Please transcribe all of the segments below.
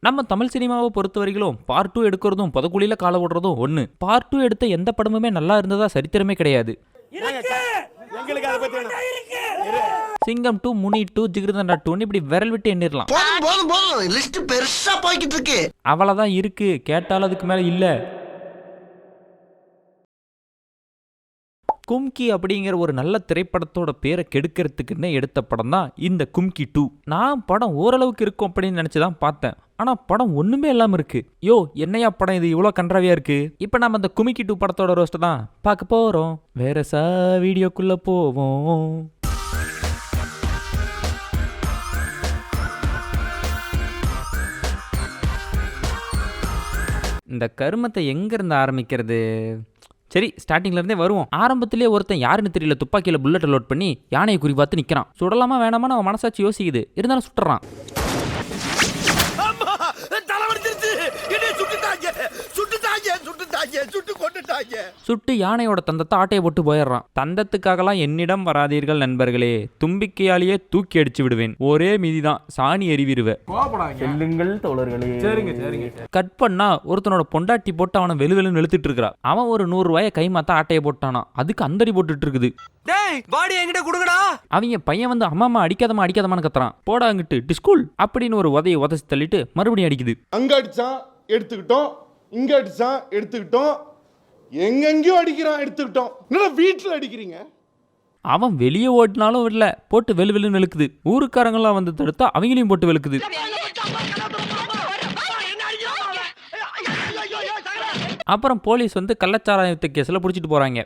நம்ம தமிழ் சினிமாவை பொறுத்த வரைக்கும் பார்ட் 2 எடுக்கிறதும் புதக்குழியில கால விடுறதும் ஒன்று. பார்ட் 2 எடுத்த எந்த படமுமே நல்லா இருந்ததா சரித்திரமே கிடையாது. சிங்கம் 2, முனி 2, ஜிகிருதண்டா 2 இப்படி விரல் விட்டு எண்ணிடலாம். அவ்வளவுதான் இருக்கு, கேட்டாலும் அதுக்கு மேல இல்ல. கும்கி அப்படிங்கிற ஒரு நல்ல திரைப்படத்தோட பேரை கெடுக்கிறதுக்குன்னு எடுத்த படம் தான் இந்த கும்கி 2. நான் படம் ஓரளவுக்கு இருக்கும் அப்படின்னு நினைச்சுதான் பார்த்தேன். ஆனா படம் ஒண்ணுமே இல்லாம இருக்கு. யோ என்னையா படம் இது இவ்வளோ கன்றாவியா இருக்கு. இப்ப நம்ம அந்த கும்கி 2 படத்தோட ரோஸ்ட் தான் பார்க்க போறோம். வேற வீடியோக்குள்ள போவோம். இந்த கருமத்தை எங்க இருந்து ஆரம்பிக்கிறது? சரி, ஸ்டார்டிங்ல இருந்தே வருவோம். ஆரம்பத்திலே ஒருத்தன் யாருன்னு தெரியல துப்பாக்கியில புல்லட்டை லோட் பண்ணி யானையை குறிப்பாத்து நிக்கிறான். சுடலாமா வேணாமா அவன் மனசாட்சி யோசிக்குது, இருந்தாலும் சுட்டுறான். சுட்டு யானையோட தந்தத்தை ஆட்டையை போட்டு போயிடுறான். தந்தத்துக்காகலாம் என்னிடம் வராதீர்கள் நண்பர்களே, தும்பிக்கையாலேயே தூக்கி அடிச்சு விடுவேன். ஒரே மீதிதான், சாணி எறிவிடுவேன். கட் பண்ணா ஒருத்தனோட பொண்டாட்டி போட்டு அவனை வெளுவெளுன்னு இழுத்துட்டு இருக்கிறா. அவன் ஒரு 100 ரூபாயை கை மாத்தா ஆட்டையை போட்டானா, அதுக்கு அந்தடி போட்டுட்டு இருக்குது. அவங்க பையன் வந்து அம்மா அடிக்காதமான்னு கத்துறான். போடா அங்கிட்டு டிஸ்கூல் அப்படின்னு ஒரு உதையை உதச்சி தள்ளிட்டு மறுபடியும் அடிக்குது. அங்க அடிச்சான் எடுத்துக்கிட்டோம், இங்க அடிச்சான் எடுத்துக்கிட்டோம், எங்கெங்கயோ அடிக்கிறான் எடுத்துக்கிட்டோம். வீட்டுல அடிக்கிறீங்க. அவன் வெளியே ஓட்டினாலும் இல்ல, போட்டு வெளுவெளுன்னு இழுக்குது. ஊருக்காரங்களாம் வந்து தடுத்தா அவங்களையும் போட்டு வெளுக்குது. அப்புறம் போலீஸ் வந்து கள்ளச்சாராயத்து கேஸ்ல புடிச்சிட்டு போறாங்க.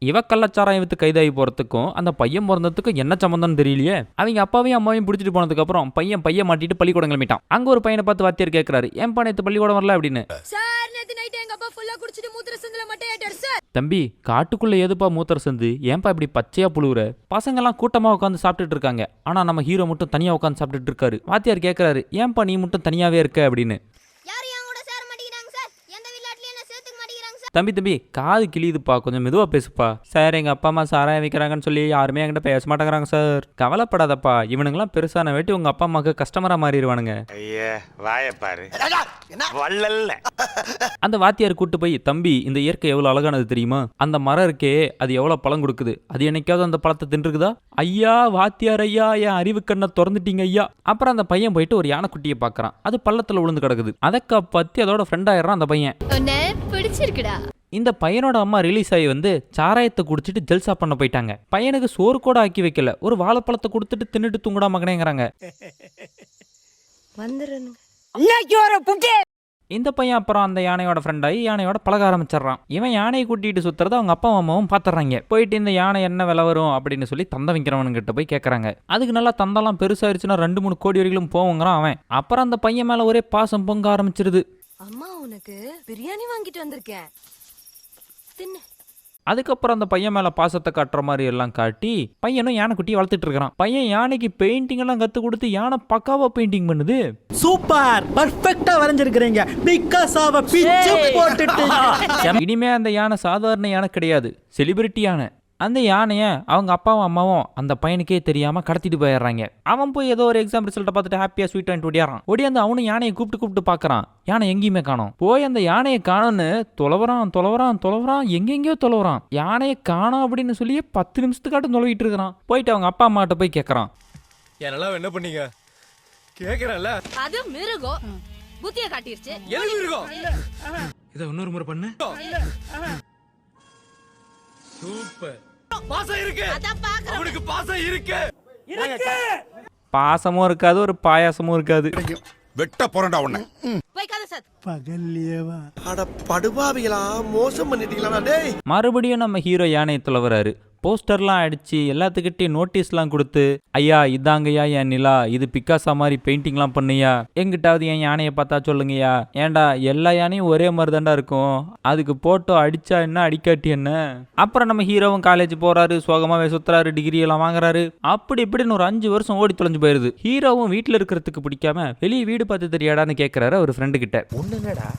இவ கள்ளச்சாராயம் வித்து கைதாகி போறதுக்கும் அந்த பையன் பிறந்ததுக்கும் என்ன சம்பந்தம் தெரியலையே. அவங்க அப்பாவையும் அம்மாவையும் பிடிச்சிட்டு போனதுக்கு அப்புறம் பையன் மாட்டிட்டு பள்ளிக்கூடம் கிளம்பிட்டான். அங்க ஒரு பையனை பார்த்து வாத்தியார் கேட்கிறாரு, ஏன் நேத்து பள்ளிக்கூடம் வரல அப்படின்னு. தம்பி, காட்டுக்குள்ள ஏதுப்பா மூத்திர சந்து, ஏன்பா இப்படி பச்சையா புழுவுற? பசங்க எல்லாம் கூட்டமா உட்காந்து சாப்பிட்டுட்டு இருக்காங்க, ஆனா நம்ம ஹீரோ மட்டும் தனியா உட்காந்து சாப்பிட்டுட்டு இருக்காரு. வாத்தியார் கேட்கிறாரு, ஏன்பா நீ மட்டும் தனியாவே இருக்க அப்படின்னு. தம்பி காது கிளியுதுப்பா, கொஞ்சம் மெதுவா பேசுப்பா. சார், எங்க அப்பா அம்மா சாராயம் வைக்கிறாங்கன்னு சொல்லி யாருமே என்கிட்ட பேச மாட்டேங்கிறாங்க சார். கவலைப்படாதப்பா, இவனுங்கெல்லாம் பெருசான வேட்டி உங்க அப்பா அம்மாக்கு கஸ்டமரா மாறிடுவானுங்க. அந்த வாத்தியார் கூட்டு போய், தம்பி இந்த இயற்கை எவ்வளவு அழகானது தெரியுமா? அந்த மரம் இருக்கே, அது எவ்வளவு பழம் கொடுக்குது, அது என்னைக்காவது அந்த பழத்தை தின்றுக்குதா? ஐயா வாத்தியார் ஐயா, என் அறிவு கண்ணை திறந்துட்டீங்க ஐயா. அப்புறம் அந்த பையன் போயிட்டு ஒரு யானைக்குட்டியை பாக்குறான். அது பள்ளத்துல விழுந்து கிடக்குது. அதை காப்பாத்தி அதோட ஃப்ரெண்ட் ஆயிடுறான் அந்த பையன். இந்த பையனோட அம்மா ரிலீஸ் ஆகி வந்து சாராயத்தை குடிச்சிட்டு ஜல்சா பண்ண போயிட்டாங்க. பையனுக்கு சோறு கூட ஆக்கி வைக்கல, ஒரு வாழைப்பழத்தை கொடுத்துட்டு தின்னுட்டு தூங்குடா மகனேங்கிறாங்க. இந்த பையன் அப்புறம் அந்த யானையோட ஃப்ரெண்டாகி யானையோட பழக ஆரம்பிச்சிடறான். இவன் யானையை கூட்டிட்டு சுத்துறத அவங்க அப்பா அம்மாவும் பாத்துறாங்க. போயிட்டு இந்த யானை என்ன விலை வரும் அப்படின்னு சொல்லி தந்தம் வைக்கிறவனுங்கிட்ட போய் கேட்கறாங்க. அதுக்கு நல்லா தந்தெல்லாம் பெருசாயிருச்சுன்னா 2-3 கோடி வரைக்கும் போவோங்கிறான் அவன். அப்புறம் அந்த பையன் மேல ஒரே பாசம் பொங்க ஆரம்பிச்சிருது. அம்மா உனக்கு பிரியாணி வாங்கிட்டு வந்திருக்கேன். அதுக்கப்புறம் அந்த பையன் மேல பாசத்தை காட்டுற மாதிரி எல்லாம் காட்டி பையனும் யானைக்குட்டியை வளர்த்துட்டு இருக்கான். பையன் யானைக்கு பெயிண்டிங் எல்லாம் கத்து கொடுத்து யானை பக்காவா பெயிண்டிங் பண்ணுது. சூப்பர், பர்ஃபெக்ட்டா வரைஞ்சிருக்கீங்க. பிகாஸாவ பிச்சு போட்டுட்டு. இனிமே அந்த யானை சாதாரண யானை கிடையாது, செலிபிரிட்டி யானை. அந்த யானையை அவங்க அப்பாவும் அம்மாவும் அந்த பையனுக்கே தெரியாம கடத்திட்டு போயிடுறாங்க. அவன் போய் ஏதோ ஒரு எக்ஸாம் ரிசல்ட்டை பார்த்துட்டு ஹாப்பியா ஸ்வீட் வாங்கிட்டு ஓடியாரான். அவனும் யானையை கூப்பிட்டு பாக்குறான். யானை எங்கேயுமே காணோம். போய் அந்த யானையை காணும்னு தொலைவரான், எங்கெங்கயோ தொலைவரான். யானையை காணோம் அப்படின்னு சொல்லி 10 நிமிஷத்துக்காட்டும் தொலைவிட்டு இருக்கிறான். போயிட்டு அவங்க அப்பா அம்மா கிட்ட போய் கேட்கறான், என்னெல்லாம் என்ன பண்ணீங்க கேக்குறேன்ல. அது மிருகம் புத்திய காட்டிருச்சு. எது மிருகம்? இத இன்னொரு முறை பண்ணு. சூப்பர், பாசம் இருக்கு. அவனுக்கு பாசம் இருக்கு. பாசமும் இருக்காது, ஒரு பாயாசமும் இருக்காது. வெட்ட போறடா உன்னை. பகல்லியவா அட படுபாவிகளா, மோசம் பண்ணிட்டீங்களா டேய். மறுபடியும் நம்ம ஹீரோ யானையத்துல வராரு. போஸ்டர்லாம் அடிச்சு எல்லாத்துக்கிட்டையும் நோட்டீஸ்லாம் கொடுத்து, ஐயா இதாங்கய்யா என் நிலா, இது பிக்காசா மாதிரி பெயிண்டிங்லாம் பண்ணியா, எங்கிட்டாவது என் யானையை பார்த்தா சொல்லுங்கய்யா. ஏண்டா எல்லா யானையும் ஒரே மாதிரி தாண்டா இருக்கும், அதுக்கு போட்டோ அடிச்சா என்ன அடிக்காட்டி என்ன. அப்புறம் நம்ம ஹீரோவும் காலேஜ் போறாரு, சோகமாவே சுத்துறாரு, டிகிரி எல்லாம் வாங்குறாரு. அப்படி இப்படின்னு ஒரு 5 வருஷம் ஓடி தொலைஞ்சு போயிருது. ஹீரோவும் வீட்டுல இருக்கிறதுக்கு பிடிக்காம வெளியே வீடு பார்த்து தெரியாடான்னு கேட்கிறாரு ஒரு ஃப்ரெண்டு கிட்ட. ஒண்ணுங்கடா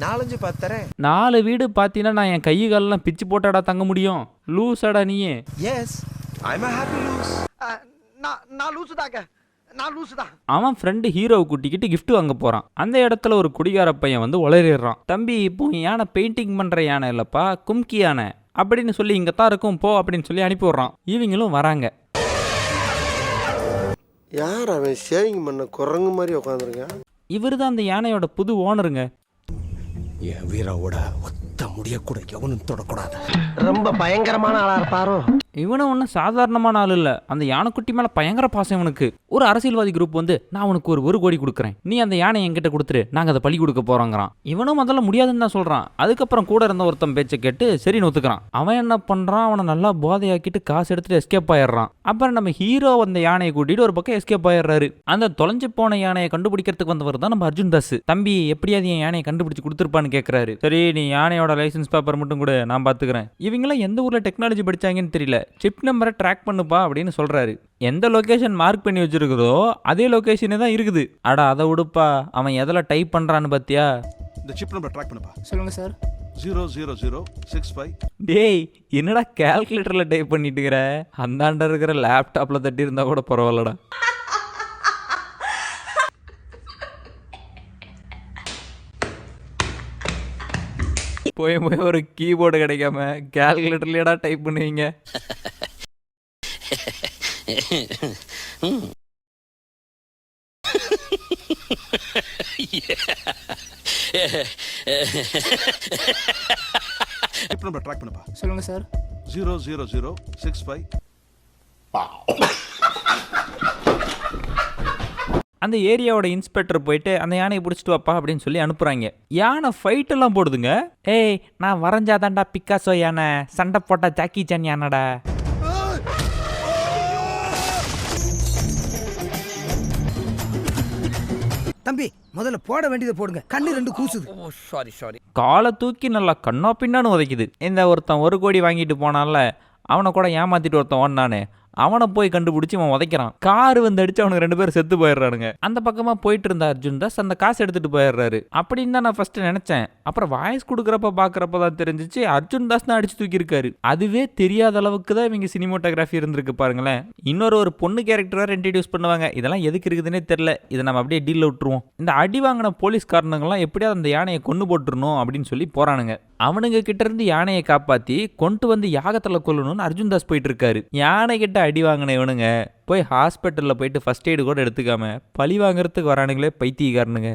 4-5 பார்த்தறேன். 4 வீடு பார்த்தீங்கன்னா நான் என் கை காலெல்லாம் பிச்சு போட்டாடா தங்க முடியும். லூசாடா நீயே. Yes I am happy loose. நான் லூசுதாங்க. அவன் ஃப்ரெண்டு ஹீரோவை கூட்டிக்கிட்டு gift வாங்க போறான். அந்த இடத்துல ஒரு குடிகார பையன் வந்து உளறிடுறான். தம்பி இப்போ யானை பெயிண்டிங் பண்ற யானை இல்லப்பா, கும்கி யானை அப்படின்னு சொல்லி இங்க தான் இருக்கும் போ அப்படின்னு சொல்லி அனுப்பி விடுறான். இவங்களும் வராங்க. யார் அவன் சேவிங் பண்ண குரங்கு மாதிரி உட்காந்துருங்க? இவர் தான் அந்த யானையோட புது ஓனருங்க. என் வீராவோட ஒத்த முடிய கூட எவனும் தொடக்கூடாது. ரொம்ப பயங்கரமான ஆளா இருப்பாரோ? இவனும் ஒன்றும் சாதாரணமான ஆள் இல்லை. அந்த யானைக்குட்டி மேலே பயங்கர பாசம் இவனுக்கு. ஒரு அரசியல்வாதி குரூப் வந்து நான் உனக்கு ஒரு கோடி கொடுக்குறேன், நீ அந்த யானை என்கிட்ட கொடுத்துரு, நாங்கள் அதை பழி கொடுக்க போகிறோங்கிறான். இவனும் முதல்ல முடியாதுன்னு தான் சொல்கிறான். அதுக்கப்புறம் கூட இருந்த ஒருத்தன் பேச்சை கேட்டு சரின்னு ஒத்துக்கிறான். அவன் என்ன பண்ணுறான், அவனை நல்லா போதையாக்கிட்டு காசு எடுத்துட்டு எஸ்கேப் ஆயிடுறான். அப்புறம் நம்ம ஹீரோ அந்த யானையை கூட்டிட்டு ஒரு பக்கம் எஸ்கேப் ஆயிடுறாரு. அந்த தொலைஞ்சு போன யானையை கண்டுபிடிக்கிறதுக்கு வந்தவர் தான் நம்ம அர்ஜுன் தாஸ். தம்பி எப்படியாவது என் யானையை கண்டுபிடிச்சு கொடுத்துருப்பான்னு கேட்குறாரு. சரி நீ யானையோட லைசன்ஸ் பேப்பர் மட்டும் கூட நான் பார்த்துக்கிறேன். இவங்களாம் எந்த ஊரில் டெக்னாலஜி படித்தாங்கன்னு தெரியல, சிப் நம்பரை ட்ராக் பண்ணுப்பா அப்படின்னு சொல்றாரு. எந்த லொகேஷன் மார்க் பண்ணி வச்சிருக்கிறதோ அதே லொகேஷனே தான் இருக்குது. அட அதை விடுப்பா, அவன் எதில் டைப் பண்றான்னு பாத்தியா? இந்த சிப் நம்பர் ட்ராக் பண்ணுப்பா. சொல்லுங்க சார். 00065. டேய் என்னடா கால்குலேட்டர்ல டைப் பண்ணிட்டு இருக்கிற? அந்தாண்ட இருக்கிற லேப்டாப்ல தட்டி இருந்தா கூட பரவாயில்லடா. போய் ஒரு கீபோர்டு கிடைக்காம கால்குலேட்டர்லடா டைப் பண்ணுவீங்க. சிப் நம்பர் ட்ராக் பண்ணுப்பா. சொல்லுங்க சார். 00065. அந்த ஏரியாவோட இன்ஸ்பெக்டர் போயிட்டு அந்த யானையை பிடிச்சிட்டு வாப்பா அப்படின்னு சொல்லி அனுப்புறாங்க. யானை ஃபைட் எல்லாம் போடுதுங்க. ஏய் நான் வரைஞ்சாதான்டா பிக்காசோ யானை, சண்டை போட்டா ஜாக்கி சான் யானடா. தம்பி முதல்ல போட வேண்டியதை போடுங்க, கண்ணு ரெண்டு கூசுது. சாரி. காலை தூக்கி நல்லா கண்ணா பின்னான்னு உதைக்குது. இந்த ஒருத்தன் 1 கோடி வாங்கிட்டு போனான்ல, அவனை கூட ஏமாத்திட்டு ஒருத்தன் ஓடினானே, அவனை போய் கண்டுபிடிச்சி அவன் உதைக்கிறான். கார் வந்து அடிச்சு அவனுக்கு 2 பேரும் செத்து போயிடுறானுங்க. அந்த பக்கமா போயிட்டு இருந்த அர்ஜுன் தாஸ் அந்த காசு எடுத்துட்டு போயிடுறாரு. அப்படின்னு தான் நான் ஃபர்ஸ்ட் நினைச்சேன். அப்புறம் வாய்ஸ் கொடுக்குறப்ப பாக்குறப்ப தான் தெரிஞ்சிச்சு அர்ஜுன் தாஸ் தான் அடிச்சு தூக்கி இருக்காரு. அதுவே தெரியாத அளவுக்கு தான் இவங்க சினிமோட்டோகிராஃபி இருந்திருக்கு பாருங்களேன். ஒரு பொண்ணு கேரக்டர் இன்ட்ரடியூஸ் பண்ணுவாங்க. இதெல்லாம் எதுக்கு இருக்குதுன்னே தெரியல. இதை நம்ம அப்படியே டீல் விட்டுருவோம். இந்த அடி வாங்கின போலீஸ்காரனுங்கெல்லாம் எப்படியாவது அந்த யானையை கொண்டு போட்டுருணும் அப்படின்னு சொல்லி போறானுங்க. அவனுங்க கிட்ட இருந்து யானையை காப்பாத்தி கொண்டு வந்து யாகத்துல கொல்லணும்னு அர்ஜுன் தாஸ் போயிட்டு இருக்காரு. யானை கிட்ட அடி வாங்கின இவனுங்க போய் ஹாஸ்பிட்டல்ல போயிட்டு ஃபர்ஸ்ட் எய்டு கூட எடுத்துக்காம பழி வாங்குறதுக்கு வரானுங்களே பைத்தியக்காரனுங்க.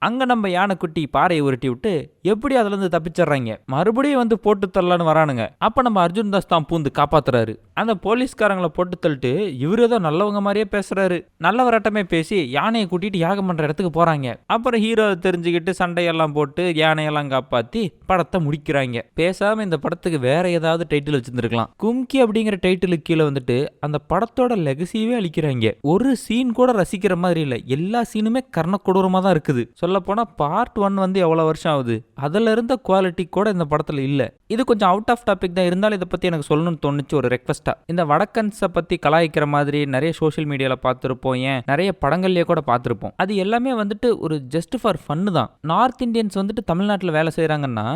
அங்க நம்ம யானைக்குட்டி பாறையை உருட்டி விட்டு எப்படி அதுல இருந்து தப்பிச்சிடுறாங்க. மறுபடியும் வந்து போட்டு தரலான்னு வரானுங்க. அப்ப நம்ம அர்ஜுன் தாஸ் தான் பூந்து காப்பாத்துறாரு. அந்த போலீஸ்காரங்களை போட்டு தள்ளிட்டு இவரு ஏதோ நல்லவங்க மாதிரியே பேசுறாரு. நல்லவராட்டமே பேசி யானையை கூட்டிட்டு யாகம் பண்ற இடத்துக்கு போறாங்க. அப்புறம் ஹீரோ தெரிஞ்சுக்கிட்டு சண்டையெல்லாம் போட்டு யானையெல்லாம் காப்பாத்தி படத்தை முடிக்கிறாங்க. பேசாம இந்த படத்துக்கு வேற ஏதாவது டைட்டில் வச்சிருந்துருக்கலாம். கும்கி அப்படிங்கிற டைட்டிலுக்கு கீழே வந்துட்டு அந்த படத்தோட லெகசியவே அழிக்கிறாங்க. ஒரு சீன் கூட ரசிக்கிற மாதிரி இல்ல. எல்லா சீனுமே கர்ணக்கொடூரமா தான் இருக்குது. சொல்ல போனா பார்ட் 1 வந்து எவ்வளவு வருஷம் ஆகுது, அதுல இருந்த குவாலிட்டி கூட இந்த படத்துல இல்ல. இது கொஞ்சம் அவுட் ஆஃப் டாபிக் தான், இருந்தாலும் இதை பத்தி எனக்கு சொல்லணும்னு தோணுச்சு ஒரு ரெக்வஸ்டா. இந்த வடக்கன்ஸை பத்தி கலாய்க்கிற மாதிரி நிறைய சோஷியல் மீடியால பார்த்துருப்போம், ஏன் நிறைய படங்கள்லயே கூட பார்த்துருப்போம். அது எல்லாமே வந்துட்டு ஒரு ஜஸ்ட் ஃபார் ஃபன்னு தான். நார்த் இந்தியன்ஸ் வந்துட்டு தமிழ்நாட்டில் வேலை செய்யறாங்கன்னா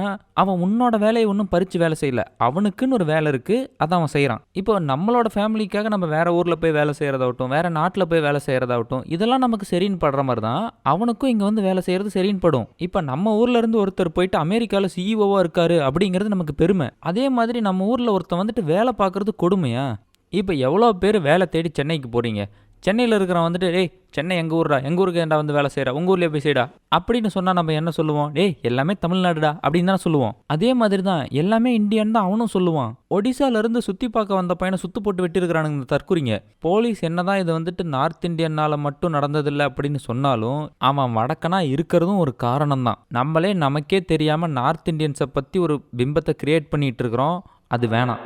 அவன் உன்னோட வேலையை ஒன்றும் பறிச்சு வேலை செய்யல, அவனுக்குன்னு ஒரு வேலை இருக்கு, அதை அவன் செய்யறான். இப்போ நம்மளோட ஃபேமிலிக்காக நம்ம வேற ஊர்ல போய் வேலை செய்யறதாகட்டும், வேற நாட்டில் போய் வேலை செய்யறதாகட்டும், இதெல்லாம் நமக்கு சரின்னு படுற மாதிரி தான் அவனுக்கும் இங்க வந்து வேலை செய்யறது சரின்னு படும். இப்போ நம்ம ஊர்ல இருந்து ஒருத்தர் போயிட்டு அமெரிக்கால சிஇஓவா இருக்காரு அப்படிங்கிறது நமக்கு பெருமை. அதே மாதிரி நம்ம ஊர்ல ஒருத்தன் வந்துட்டு வேலை பார்க்கறது கொடுமையா? இப்போ எவ்வளோ பேர் வேலை தேடி சென்னைக்கு போறீங்க, சென்னையில் இருக்கிறவன் வந்துட்டு டேய் சென்னை எங்கள் ஊர்டா, எங்கள் ஊருக்கு ஏன்டா வந்து வேலை செய்கிறா, உங்கள் ஊர்லேயே போய் செய்டா அப்படின்னு சொன்னால் நம்ம என்ன சொல்லுவோம்? டேய் எல்லாமே தமிழ்நாடுடா அப்படின்னு தானே சொல்லுவோம். அதே மாதிரி தான் எல்லாமே இந்தியன் தான் அவனும் சொல்லுவான். ஒடிசாலேருந்து சுற்றி பார்க்க வந்த பையனை சுத்து போட்டு வெட்டியிருக்கிறானுங்க இந்த தற்குறிங்க. போலீஸ் என்னதான் இது வந்துட்டு நார்த் இந்தியனால மட்டும் நடந்ததில்லை அப்படின்னு சொன்னாலும் அவன் வடக்கனா இருக்கிறதும் ஒரு காரணம் தான். நம்மளே நமக்கே தெரியாமல் நார்த் இந்தியன்ஸை பற்றி ஒரு பிம்பத்தை கிரியேட் பண்ணிகிட்டு இருக்கிறோம். அது வேணாம்.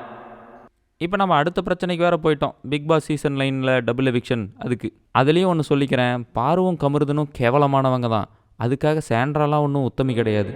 இப்போ நம்ம அடுத்த பிரச்சனைக்கு வேறு போயிட்டோம். Bigg Boss season 9 double eviction. அதுலேயும் ஒன்று சொல்லிக்கிறேன், பார்வும் கமருதனும் கேவலமானவங்க தான். அதுக்காக சாண்ட்ராலாம் ஒன்றும் உத்தமி கிடையாது.